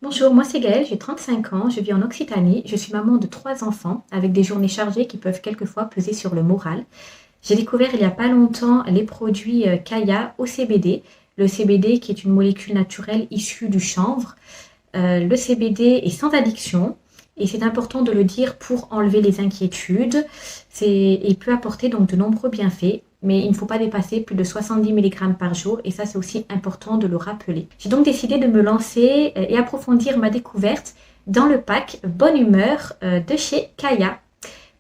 Bonjour, moi c'est Gaëlle, j'ai 35 ans, je vis en Occitanie, je suis maman de 3 enfants avec des journées chargées qui peuvent quelquefois peser sur le moral. J'ai découvert il n'y a pas longtemps les produits Kaya au CBD, le CBD qui est une molécule naturelle issue du chanvre. Le CBD est sans addiction et c'est important de le dire pour enlever les inquiétudes. Il peut apporter donc de nombreux bienfaits, mais il ne faut pas dépasser plus de 70 mg par jour et ça c'est aussi important de le rappeler. J'ai donc décidé de me lancer et approfondir ma découverte dans le pack Bonne Humeur de chez Kaya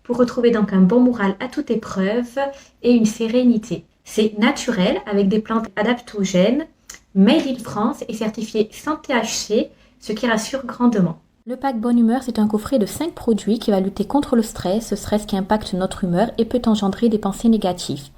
pour retrouver donc un bon moral à toute épreuve et une sérénité. C'est naturel avec des plantes adaptogènes, made in France et certifié sans THC, ce qui rassure grandement. Le pack Bonne Humeur, c'est un coffret de 5 produits qui va lutter contre le stress, ce stress qui impacte notre humeur et peut engendrer des pensées négatives.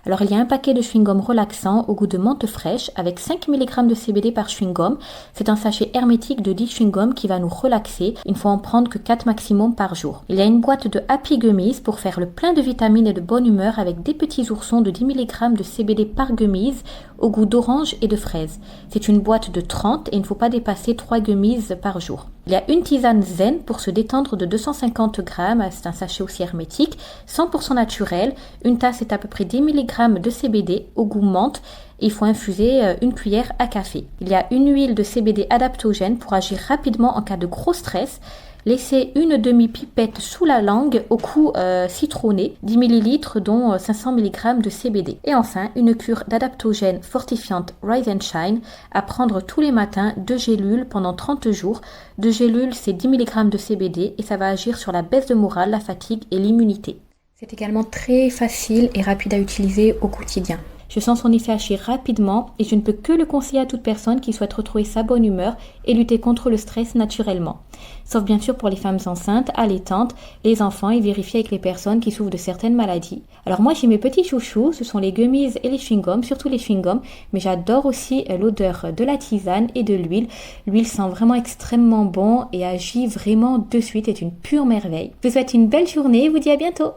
Alors il y a un paquet de chewing-gum relaxant au goût de menthe fraîche avec 5 mg de CBD par chewing-gum. C'est un sachet hermétique de 10 chewing-gums qui va nous relaxer. Il ne faut en prendre que 4 maximum par jour. Il y a une boîte de Happy Gummies pour faire le plein de vitamines et de bonne humeur avec des petits oursons de 10 mg de CBD par gummies au goût d'orange et de fraise. C'est une boîte de 30 et il ne faut pas dépasser 3 gummies par jour. Il y a une tisane zen pour se détendre de 250 grammes, c'est un sachet aussi hermétique, 100% naturel. Une tasse est à peu près 10 mg de CBD au goût menthe. Il faut infuser une cuillère à café. Il y a une huile de CBD adaptogène pour agir rapidement en cas de gros stress. Laissez une demi-pipette sous la langue au goût citronné, 10 ml dont 500 mg de CBD. Et enfin, une cure d'adaptogène fortifiante Rise and Shine à prendre tous les matins, 2 gélules pendant 30 jours. 2 gélules, c'est 10 mg de CBD et ça va agir sur la baisse de morale, la fatigue et l'immunité. C'est également très facile et rapide à utiliser au quotidien. Je sens son effet agir rapidement et je ne peux que le conseiller à toute personne qui souhaite retrouver sa bonne humeur et lutter contre le stress naturellement. Sauf bien sûr pour les femmes enceintes, allaitantes, les enfants et vérifier avec les personnes qui souffrent de certaines maladies. Alors moi j'ai mes petits chouchous, ce sont les gummies et les chewing-gums, surtout les chewing-gums, mais j'adore aussi l'odeur de la tisane et de l'huile. L'huile sent vraiment extrêmement bon et agit vraiment de suite, est une pure merveille. Je vous souhaite une belle journée et vous dis à bientôt.